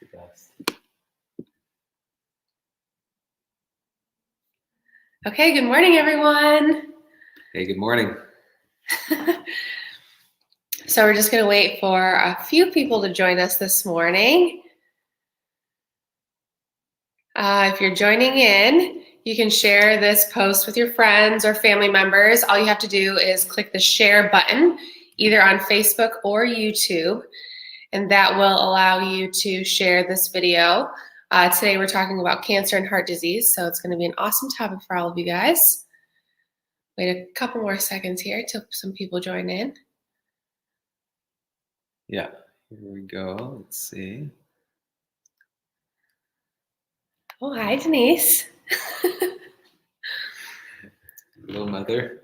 the best. Okay, good morning, everyone. Hey, good morning. So we're just going to wait for a few people to join us this morning. If you're joining in, you can share this post with your friends or family members. All you have to do is click the share button, either on Facebook or YouTube, and that will allow you to share this video. Today we're talking about cancer and heart disease, so it's going to be an awesome topic for all of you guys. Wait a couple more seconds here till some people join in. Yeah, here we go. Let's see. Oh, hi, Denise. Hello, Mother.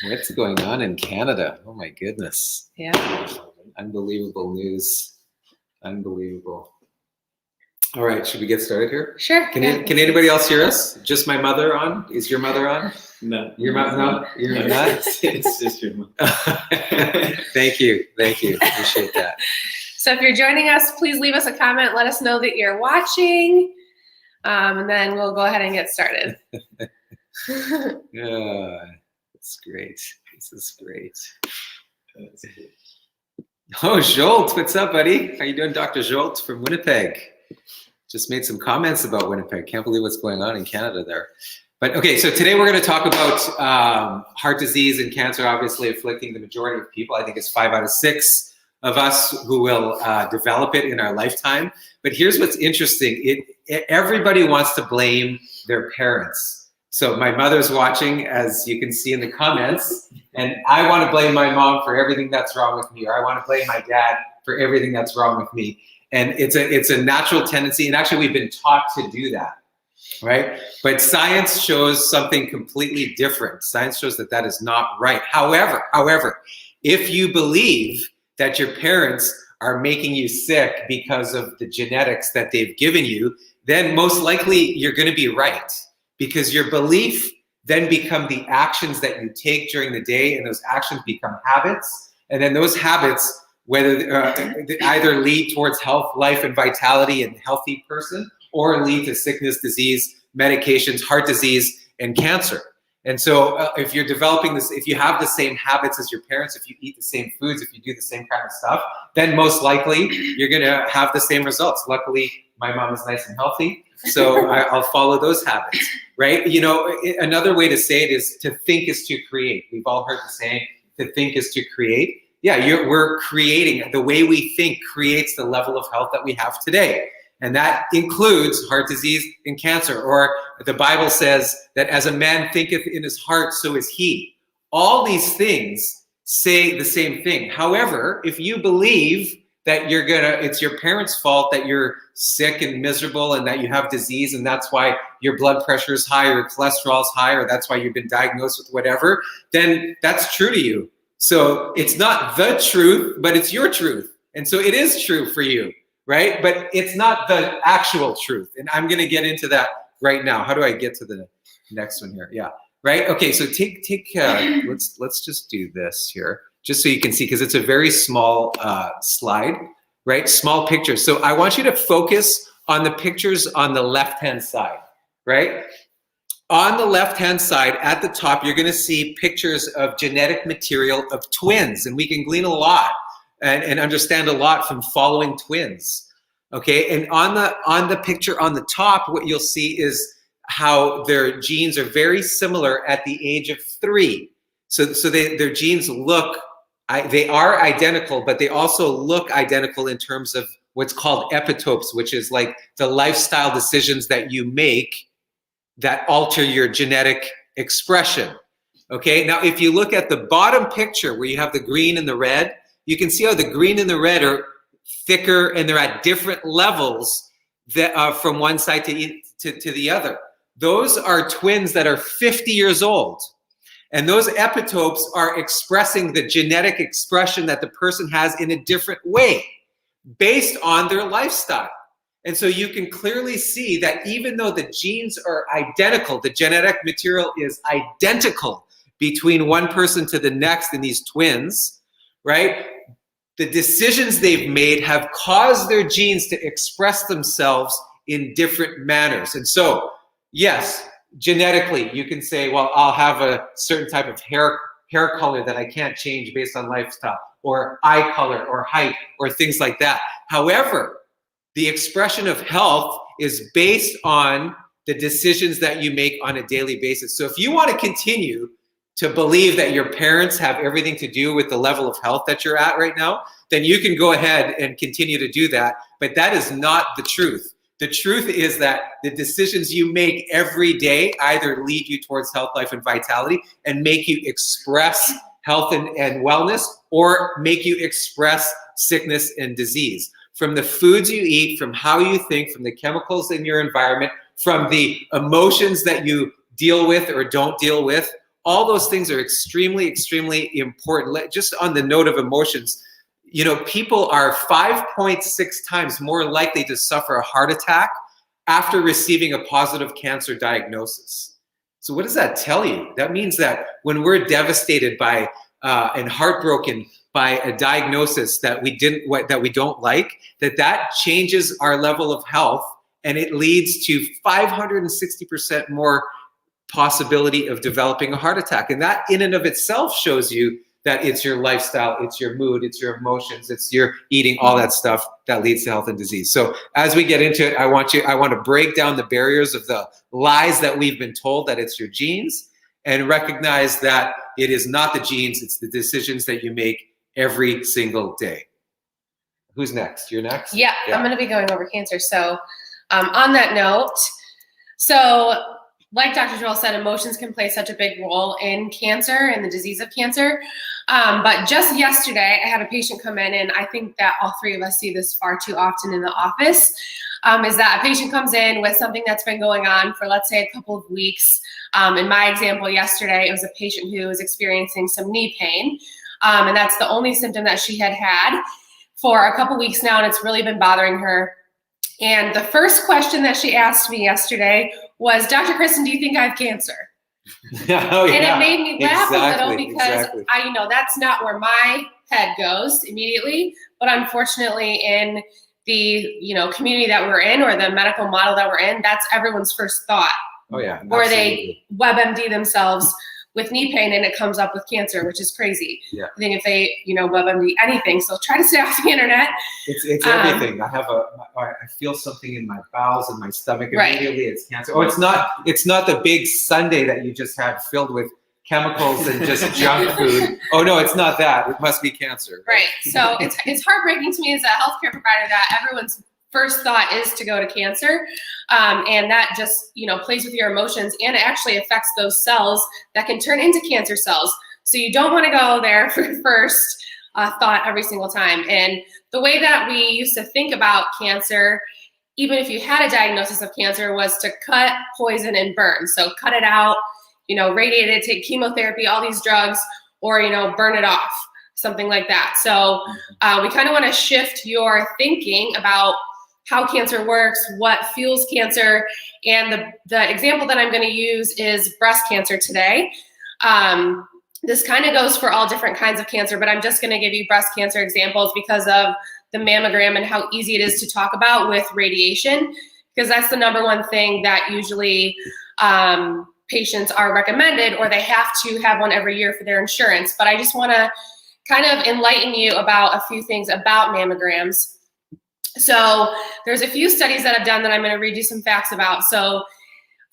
What's going on in Canada? Oh my goodness. Yeah. Unbelievable news. Unbelievable. All right, should we get started here? Sure. Can anybody else hear us? Just my mother on? Is your mother on? No. Your mother? No, you're not? It's just your mother. Thank you. Appreciate that. So if you're joining us, please leave us a comment. Let us know that you're watching, and then we'll go ahead and get started. Yeah, that's great. This is great. Oh, Jolt, what's up, buddy? How you doing, Dr. Jolt from Winnipeg? Just made some comments about Winnipeg. Can't believe what's going on in Canada there. But okay, so today we're going to talk about heart disease and cancer, obviously afflicting the majority of people. I think it's 5 out of 6 of us who will develop it in our lifetime. But here's what's interesting. Everybody wants to blame their parents. So my mother's watching, as you can see in the comments, and I want to blame my mom for everything that's wrong with me, or I want to blame my dad for everything that's wrong with me. And it's a natural tendency, and actually we've been taught to do that, right? But science shows something completely different. Science shows that that is not right. However, if you believe that your parents are making you sick because of the genetics that they've given you, then most likely you're going to be right, because your belief then become the actions that you take during the day, and those actions become habits, and then those habits, whether either lead towards health, life, and vitality and healthy person, or lead to sickness, disease, medications, heart disease, and cancer. And so if you're developing this, if you have the same habits as your parents, if you eat the same foods, if you do the same kind of stuff, then most likely you're going to have the same results. Luckily, my mom is nice and healthy, so I'll follow those habits, right? You know, another way to say it is to think is to create. We've all heard the saying, to think is to create. Yeah, we're creating. The way we think creates the level of health that we have today. And that includes heart disease and cancer. Or the Bible says that as a man thinketh in his heart, so is he. All these things say the same thing. However, if you believe that it's your parents' fault that you're sick and miserable and that you have disease, and that's why your blood pressure is high or your cholesterol is high, or that's why you've been diagnosed with whatever, then that's true to you. So it's not the truth, but it's your truth. And so it is true for you, right? But it's not the actual truth. And I'm going to get into that right now. How do I get to the next one here? Yeah, right? Okay, so let's just do this here, just so you can see, because it's a very small slide, right? Small pictures. So I want you to focus on the pictures on the left-hand side, right? On the left-hand side, at the top, you're going to see pictures of genetic material of twins, and we can glean a lot and understand a lot from following twins. Okay, and on the picture on the top, what you'll see is how their genes are very similar at the age of 3. So their genes they are identical, but they also look identical in terms of what's called epitopes, which is like the lifestyle decisions that you make that alter your genetic expression. Okay, now if you look at the bottom picture where you have the green and the red, you can see how the green and the red are thicker, and they're at different levels that from one side to the other. Those are twins that are 50 years old. And those epitopes are expressing the genetic expression that the person has in a different way based on their lifestyle. And so you can clearly see that even though the genes are identical, the genetic material is identical between one person to the next in these twins, right? The decisions they've made have caused their genes to express themselves in different manners. And so, yes, genetically, you can say, well, I'll have a certain type of hair color that I can't change based on lifestyle, or eye color, or height, or things like that. However, the expression of health is based on the decisions that you make on a daily basis. So if you want to continue to believe that your parents have everything to do with the level of health that you're at right now, then you can go ahead and continue to do that. But that is not the truth. The truth is that the decisions you make every day either lead you towards health, life, and vitality and make you express health and wellness, or make you express sickness and disease. From the foods you eat, from how you think, from the chemicals in your environment, from the emotions that you deal with or don't deal with, all those things are extremely, extremely important. Just on the note of emotions, you know, people are 5.6 times more likely to suffer a heart attack after receiving a positive cancer diagnosis. So what does that tell you? That means that when we're devastated by and heartbroken by a diagnosis that we don't like, that changes our level of health, and it leads to 560% more possibility of developing a heart attack. And that in and of itself shows you that it's your lifestyle, it's your mood, it's your emotions, it's your eating, all that stuff that leads to health and disease. So as we get into it, I want to break down the barriers of the lies that we've been told that it's your genes, and recognize that it is not the genes, it's the decisions that you make every single day. Who's next? You're next? Yeah. I'm going to be going over cancer. So on that note, so like Dr. Joel said, emotions can play such a big role in cancer and the disease of cancer. But just yesterday, I had a patient come in, and I think that all three of us see this far too often in the office, is that a patient comes in with something that's been going on for, let's say, a couple of weeks. In my example yesterday, it was a patient who was experiencing some knee pain, and that's the only symptom that she had had for a couple weeks now, and it's really been bothering her. And the first question that she asked me yesterday was, Dr. Kristen, do you think I have cancer? Oh, yeah. And it made me laugh a little, because exactly. that's not where my head goes immediately. But unfortunately, in the community that we're in, or the medical model that we're in, that's everyone's first thought. Oh yeah. Or Absolutely. they WebMD themselves with knee pain, and it comes up with cancer, which is crazy. Yeah. I think if they WebMD anything, so try to stay off the internet. It's everything. I feel something in my bowels and my stomach immediately. Right. It's cancer. Oh, it's not the big sundae that you just had filled with chemicals and just junk food. Oh no, it's not that. It must be cancer. Right. So it's heartbreaking to me as a healthcare provider that everyone's first thought is to go to cancer, and that just plays with your emotions, and it actually affects those cells that can turn into cancer cells. So you don't want to go there for first thought every single time. And the way that we used to think about cancer, even if you had a diagnosis of cancer, was to cut, poison, and burn. So cut it out, radiate it, take chemotherapy, all these drugs, or burn it off, something like that. So we kind of want to shift your thinking about how cancer works, what fuels cancer. And the example that I'm going to use is breast cancer today. This kind of goes for all different kinds of cancer, but I'm just going to give you breast cancer examples because of the mammogram and how easy it is to talk about with radiation, because that's the number one thing that usually patients are recommended, or they have to have one every year for their insurance. But I just want to kind of enlighten you about a few things about mammograms. So there's a few studies that I've done that I'm going to read you some facts about. So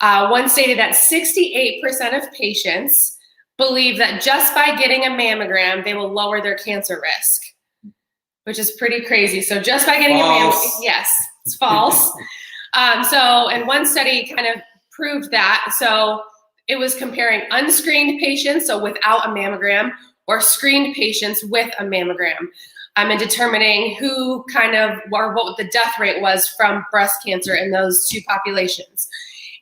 one stated that 68% of patients believe that just by getting a mammogram, they will lower their cancer risk, which is pretty crazy. So just by getting a mammogram, yes, it's false. And one study kind of proved that. So it was comparing unscreened patients, so without a mammogram, or screened patients with a mammogram. And determining who what the death rate was from breast cancer in those two populations.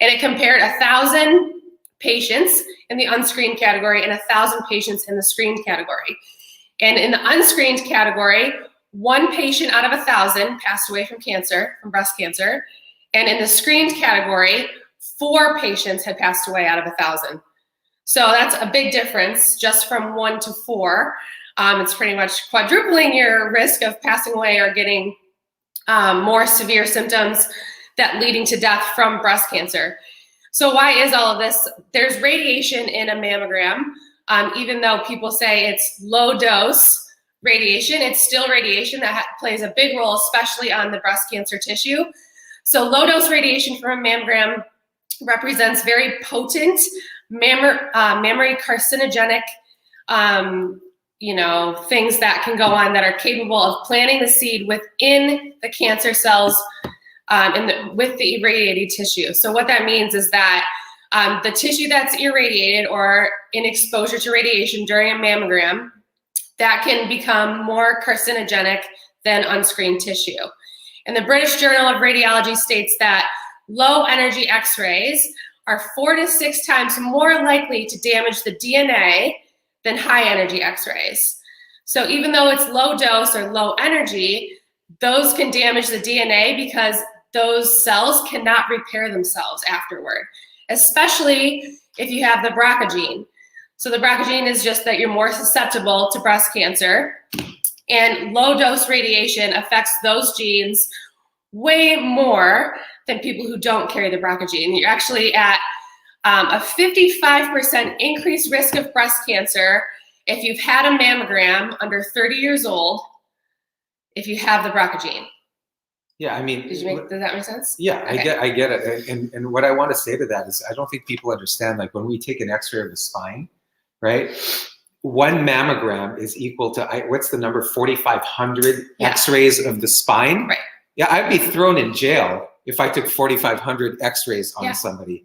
And it compared 1,000 patients in the unscreened category and 1,000 patients in the screened category. And in the unscreened category, 1 patient out of 1,000 passed away from breast cancer. And in the screened category, 4 patients had passed away out of 1,000. So that's a big difference, just from 1 to 4. It's pretty much quadrupling your risk of passing away or getting more severe symptoms that leading to death from breast cancer. So why is all of this? There's radiation in a mammogram. Even though people say it's low dose radiation, it's still radiation that plays a big role, especially on the breast cancer tissue. So low dose radiation from a mammogram represents very potent mammary carcinogenic things that can go on that are capable of planting the seed within the cancer cells with the irradiated tissue. So what that means is that the tissue that's irradiated or in exposure to radiation during a mammogram, that can become more carcinogenic than unscreened tissue. And the British Journal of Radiology states that low energy X-rays are 4 to 6 times more likely to damage the DNA than high energy X-rays. So even though it's low dose or low energy, those can damage the DNA because those cells cannot repair themselves afterward, especially if you have the BRCA gene. So the BRCA gene is just that you're more susceptible to breast cancer, and low dose radiation affects those genes way more than people who don't carry the BRCA gene. You're actually at a 55% increased risk of breast cancer if you've had a mammogram under 30 years old, if you have the BRCA gene. Yeah, I mean, does that make sense? Yeah, Okay. I get it. And what I want to say to that is I don't think people understand, like when we take an X-ray of the spine, right? One mammogram is equal to, what's the number, 4,500 X-rays of the spine? Right. Yeah, I'd be thrown in jail if I took 4,500 X-rays on somebody.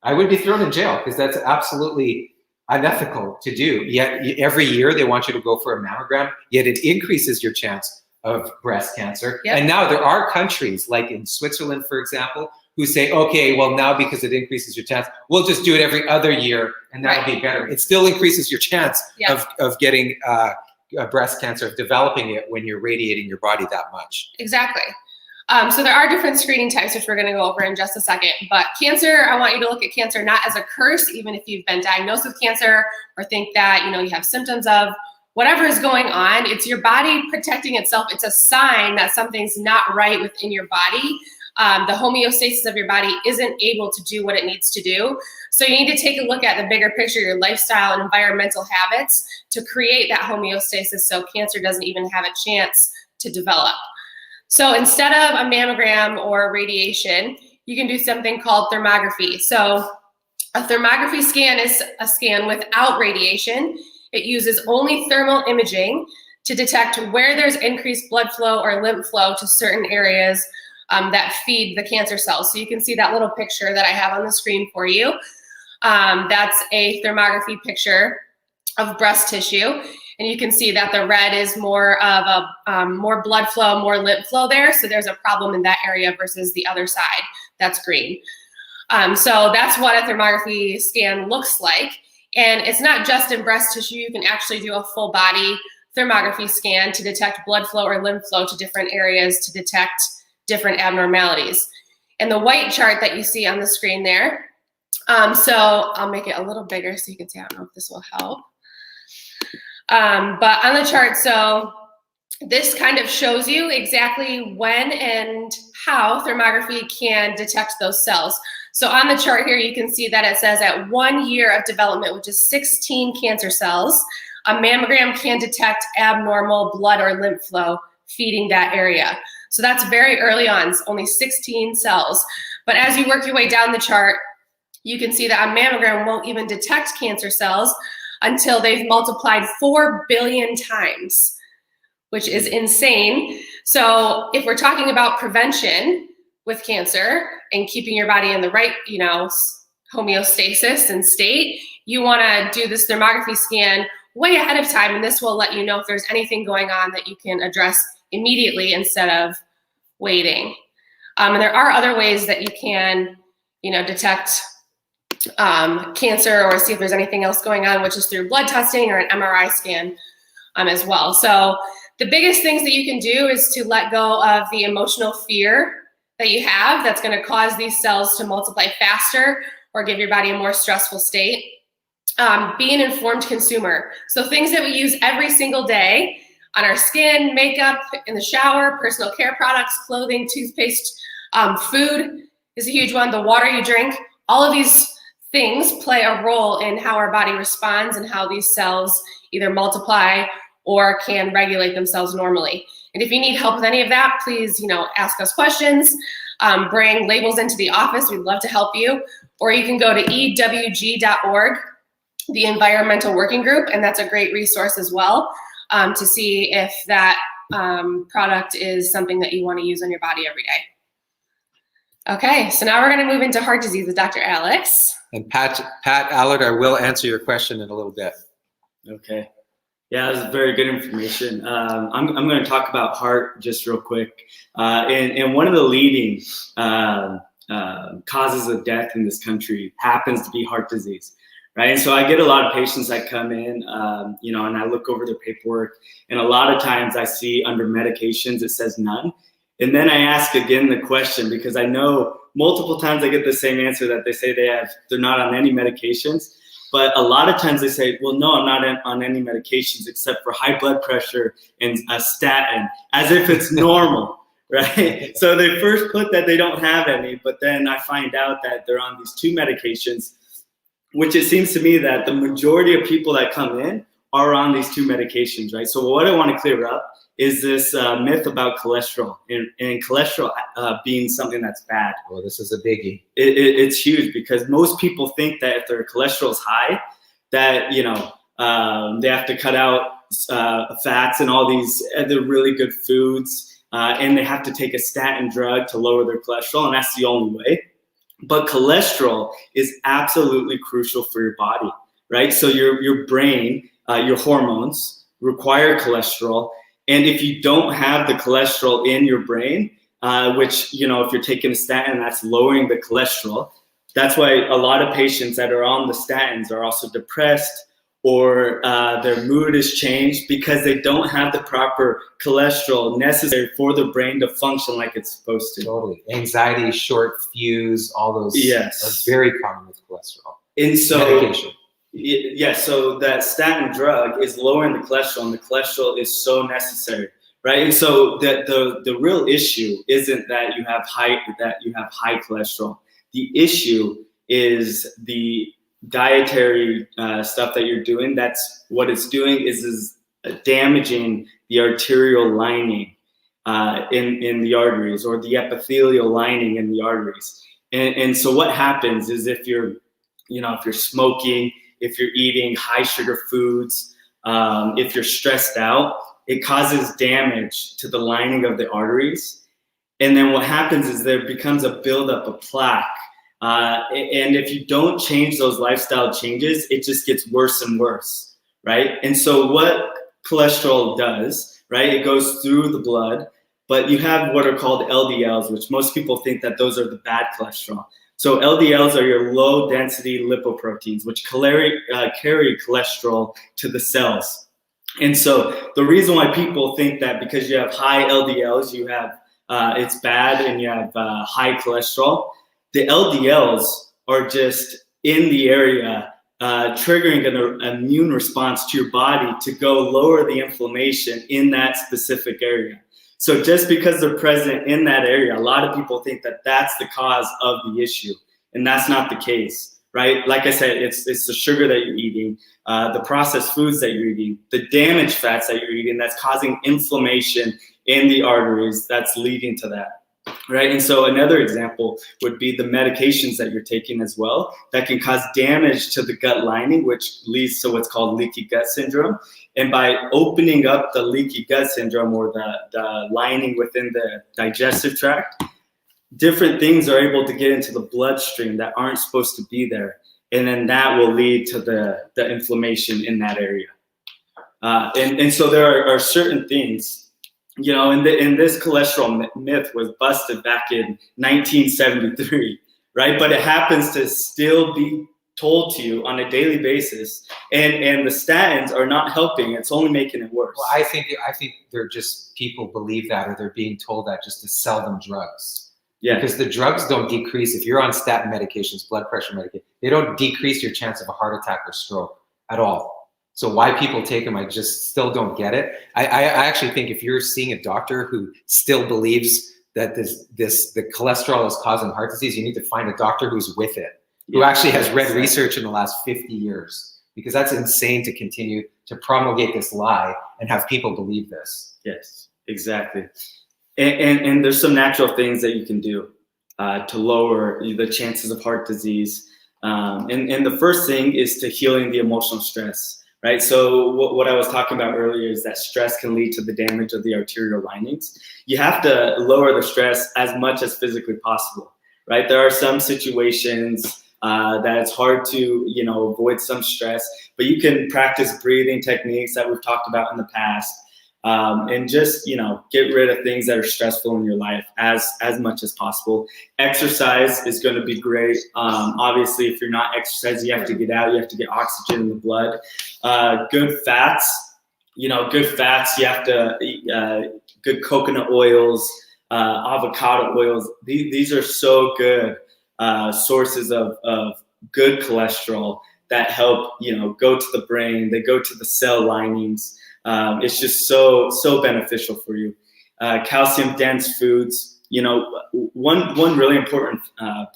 I would be thrown in jail because that's absolutely unethical to do. Yet every year they want you to go for a mammogram, yet it increases your chance of breast cancer. Yep. And now there are countries like in Switzerland, for example, who say, okay, well now because it increases your chance, we'll just do it every other year and that'll be better. It still increases your chance of getting breast cancer, of developing it when you're radiating your body that much. Exactly. So there are different screening types, which we're going to go over in just a second. But cancer, I want you to look at cancer not as a curse, even if you've been diagnosed with cancer or think that you have symptoms of whatever is going on. It's your body protecting itself. It's a sign that something's not right within your body. The homeostasis of your body isn't able to do what it needs to do. So you need to take a look at the bigger picture, your lifestyle and environmental habits to create that homeostasis so cancer doesn't even have a chance to develop. So instead of a mammogram or radiation, you can do something called thermography. So a thermography scan is a scan without radiation. It uses only thermal imaging to detect where there's increased blood flow or lymph flow to certain areas that feed the cancer cells. So you can see that little picture that I have on the screen for you. That's a thermography picture of breast tissue. And you can see that the red is more of a more blood flow, more lymph flow there. So there's a problem in that area versus the other side that's green. So that's what a thermography scan looks like. And it's not just in breast tissue. You can actually do a full body thermography scan to detect blood flow or lymph flow to different areas to detect different abnormalities. And the white chart that you see on the screen there, so I'll make it a little bigger so you can see. I don't know if this will help. But on the chart, so this kind of shows you exactly when and how thermography can detect those cells. So on the chart here, you can see that it says at 1 year of development, which is 16 cancer cells, a mammogram can detect abnormal blood or lymph flow feeding that area. So that's very early on, it's only 16 cells. But as you work your way down the chart, you can see that a mammogram won't even detect cancer cells until they've multiplied 4 billion times, which is insane. So if we're talking about prevention with cancer and keeping your body in the right, homeostasis and state, you want to do this thermography scan way ahead of time, and this will let you know if there's anything going on that you can address immediately instead of waiting. And there are other ways that you can, detect cancer or see if there's anything else going on, which is through blood testing or an MRI scan as well. So the biggest things that you can do is to let go of the emotional fear that you have that's going to cause these cells to multiply faster or give your body a more stressful state. Be an informed consumer. So things that we use every single day on our skin, makeup, in the shower, personal care products, clothing, toothpaste, food is a huge one. The water you drink, all of these things play a role in how our body responds and how these cells either multiply or can regulate themselves normally. And if you need help with any of that, please, ask us questions, bring labels into the office. We'd love to help you. Or you can go to ewg.org, the Environmental Working Group, and that's a great resource as well to see if that product is something that you want to use on your body every day. Okay, so now we're going to move into heart disease with Dr. Alex. And Pat Allard, I will answer your question in a little bit. Okay. Yeah, that was very good information. I'm going to talk about heart just real quick. And one of the leading causes of death in this country happens to be heart disease, right? And so I get a lot of patients that come in, and I look over their paperwork, and a lot of times I see under medications it says none. And then I ask again the question, because I know multiple times I get the same answer, that they say they're not on any medications. But a lot of times they say, well, no, I'm not on any medications except for high blood pressure and a statin, as if it's normal, right? So they first put that they don't have any, but then I find out that they're on these 2 medications, which it seems to me that the majority of people that come in are on these 2 medications, right? So what I want to clear up is this myth about cholesterol and cholesterol being something that's bad. Well, this is a biggie. It's huge, because most people think that if their cholesterol is high, that they have to cut out fats and all these other really good foods, and they have to take a statin drug to lower their cholesterol, and that's the only way. But cholesterol is absolutely crucial for your body, right? So your brain, your hormones require cholesterol. And if you don't have the cholesterol in your brain, which, if you're taking a statin, that's lowering the cholesterol. That's why a lot of patients that are on the statins are also depressed, or their mood is changed, because they don't have the proper cholesterol necessary for the brain to function like it's supposed to. Totally. Anxiety, short fuse, all those are very common with cholesterol. And so medication. Yeah, so that statin drug is lowering the cholesterol, and the cholesterol is so necessary, right? And so the real issue isn't that you have high cholesterol. The issue is the dietary stuff that you're doing. That's what it's doing is damaging the arterial lining in the arteries, or the epithelial lining in the arteries. And so what happens is if you're smoking, if you're eating high sugar foods, if you're stressed out, it causes damage to the lining of the arteries. And then what happens is there becomes a buildup of plaque. And if you don't change those lifestyle changes, it just gets worse and worse, right? And so what cholesterol does, right, it goes through the blood, but you have what are called LDLs, which most people think that those are the bad cholesterol. So LDLs are your low density lipoproteins, which carry cholesterol to the cells. And so the reason why people think that because you have high LDLs, you have it's bad and you have high cholesterol, the LDLs are just in the area triggering an immune response to your body to go lower the inflammation in that specific area. So just because they're present in that area, a lot of people think that that's the cause of the issue, and that's not the case, right? Like I said, it's the sugar that you're eating, the processed foods that you're eating, the damaged fats that you're eating that's causing inflammation in the arteries that's leading to that, right? And so another example would be the medications that you're taking as well that can cause damage to the gut lining, which leads to what's called leaky gut syndrome. And by opening up the leaky gut syndrome, or the lining within the digestive tract, different things are able to get into the bloodstream that aren't supposed to be there. And then that will lead to the inflammation in that area. And so there are certain things, and this cholesterol myth was busted back in 1973, right? But it happens to still be told to you on a daily basis, and the statins are not helping. It's only making it worse. Well, I think they're just, people believe that, or they're being told that just to sell them drugs. Yeah. Because the drugs don't decrease, if you're on statin medications, blood pressure medication, they don't decrease your chance of a heart attack or stroke at all. So why people take them, I just still don't get it. I actually think if you're seeing a doctor who still believes that the cholesterol is causing heart disease, you need to find a doctor who's with it, who actually has read research in the last 50 years, because that's insane to continue to promulgate this lie and have people believe this. Yes, exactly. And there's some natural things that you can do to lower the chances of heart disease. And the first thing is to healing the emotional stress, right? So what I was talking about earlier is that stress can lead to the damage of the arterial linings. You have to lower the stress as much as physically possible, right? There are some situations that it's hard to, avoid some stress, but you can practice breathing techniques that we've talked about in the past. And just, get rid of things that are stressful in your life as much as possible. Exercise is going to be great. Obviously, if you're not exercising, you have to get out, you have to get oxygen in the blood. Good fats, you have to eat good coconut oils, avocado oils. These are so good sources of good cholesterol that help, go to the brain, they go to the cell linings. It's just so beneficial for you. Calcium dense foods, one really important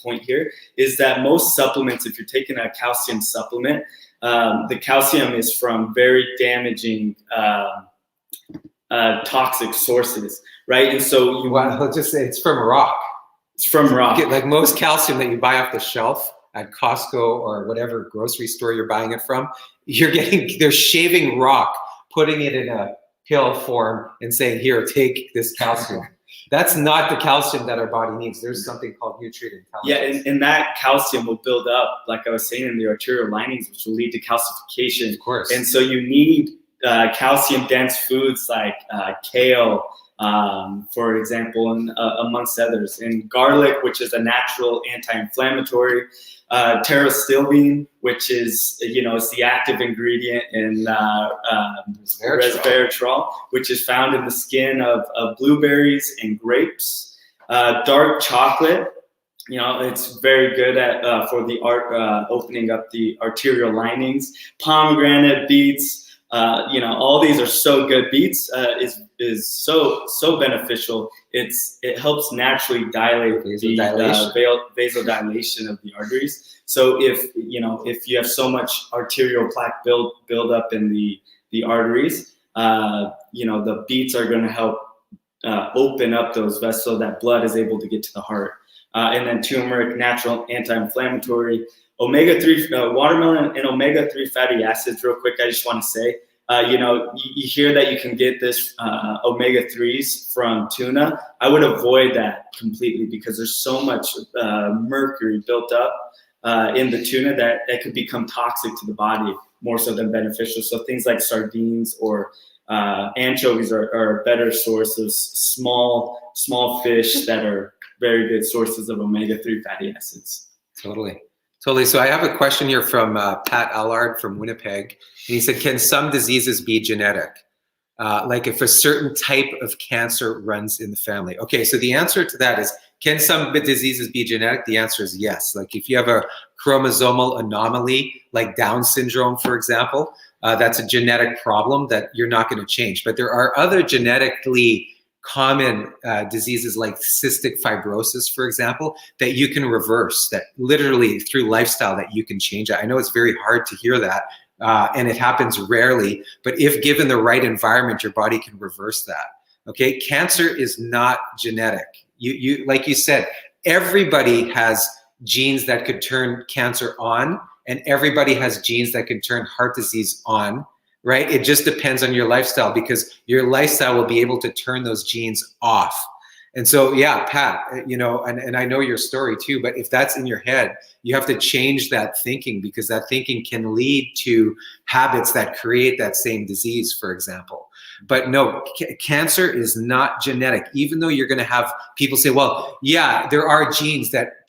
point here is that most supplements, if you're taking a calcium supplement, the calcium is from very damaging toxic sources, right? And so Let's just say it's from rock. It's from rock. Like most calcium that you buy off the shelf at Costco or whatever grocery store you're buying it from, they're shaving rock, putting it in a pill form and saying, here, take this calcium. That's not the calcium that our body needs. There's something called nutrient intelligence. Yeah, and that calcium will build up, like I was saying, in the arterial linings, which will lead to calcification. Of course. And so you need calcium-dense foods like kale, for example, and amongst others. And garlic, which is a natural anti-inflammatory. Pterostilbene, which is, is the active ingredient in resveratrol, which is found in the skin of blueberries and grapes. Dark chocolate, it's very good at for the opening up the arterial linings. Pomegranate, beets, all these are so good. Beets is so beneficial. It helps naturally dilate vasodilation of the arteries. So if you have so much arterial plaque build up in the arteries, the beets are going to help open up those vessels so that blood is able to get to the heart. And then turmeric, natural anti-inflammatory. Omega-3, watermelon and omega-3 fatty acids, real quick, I just want to say, you hear that you can get this omega-3s from tuna. I would avoid that completely because there's so much mercury built up in the tuna that it could become toxic to the body more so than beneficial. So things like sardines or anchovies are a better source of small fish that are very good sources of omega-3 fatty acids. Totally. So I have a question here from Pat Allard from Winnipeg. And he said, can some diseases be genetic? Like if a certain type of cancer runs in the family? Okay, so the answer to that is, can some diseases be genetic? The answer is yes. Like if you have a chromosomal anomaly, like Down syndrome, for example, that's a genetic problem that you're not going to change. But there are other genetically common diseases like cystic fibrosis, for example, that you can reverse, that literally through lifestyle that you can change. I know it's very hard to hear that, and it happens rarely, but if given the right environment, your body can reverse that. Okay, cancer is not genetic. You like you said, everybody has genes that could turn cancer on, and everybody has genes that can turn heart disease on. Right? It just depends on your lifestyle, because your lifestyle will be able to turn those genes off. And so, yeah, Pat, and I know your story too, but if that's in your head, you have to change that thinking, because that thinking can lead to habits that create that same disease, for example. But no, cancer is not genetic, even though you're going to have people say, well, yeah, there are genes that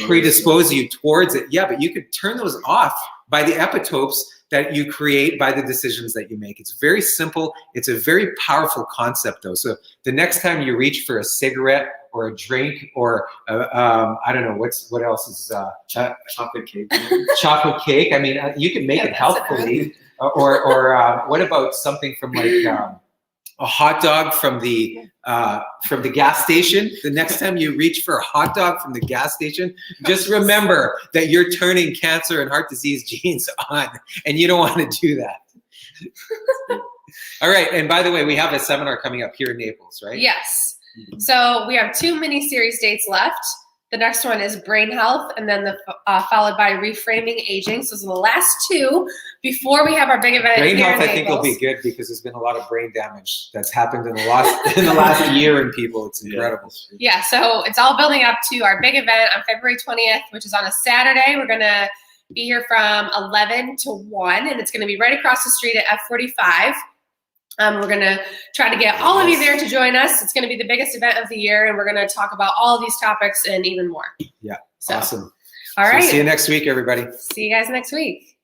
predispose you towards it. Yeah, but you could turn those off by the epitopes that you create by the decisions that you make. It's very simple. It's a very powerful concept, though. So the next time you reach for a cigarette or a drink or I don't know what else is chocolate cake. chocolate cake. I mean, you can make it healthfully. Or what about something from like a hot dog from the gas station? The next time you reach for a hot dog from the gas station, just remember that you're turning cancer and heart disease genes on, and you don't want to do that. All right, and by the way, we have a seminar coming up here in Naples, right? Yes. So we have 2 mini-series dates left. The next one is brain health, and then followed by reframing aging. So those are the last 2 before we have our big event. Brain here health, in I think, will Naples. be good because there's been a lot of brain damage that's happened in the last year in people. It's incredible. Yeah, so it's all building up to our big event on February 20th, which is on a Saturday. We're going to be here from 11 to 1, and it's going to be right across the street at F45. We're going to try to get all of you there to join us. It's going to be the biggest event of the year, and we're going to talk about all of these topics and even more. Yeah, So, awesome. All right. So see you next week, everybody. See you guys next week.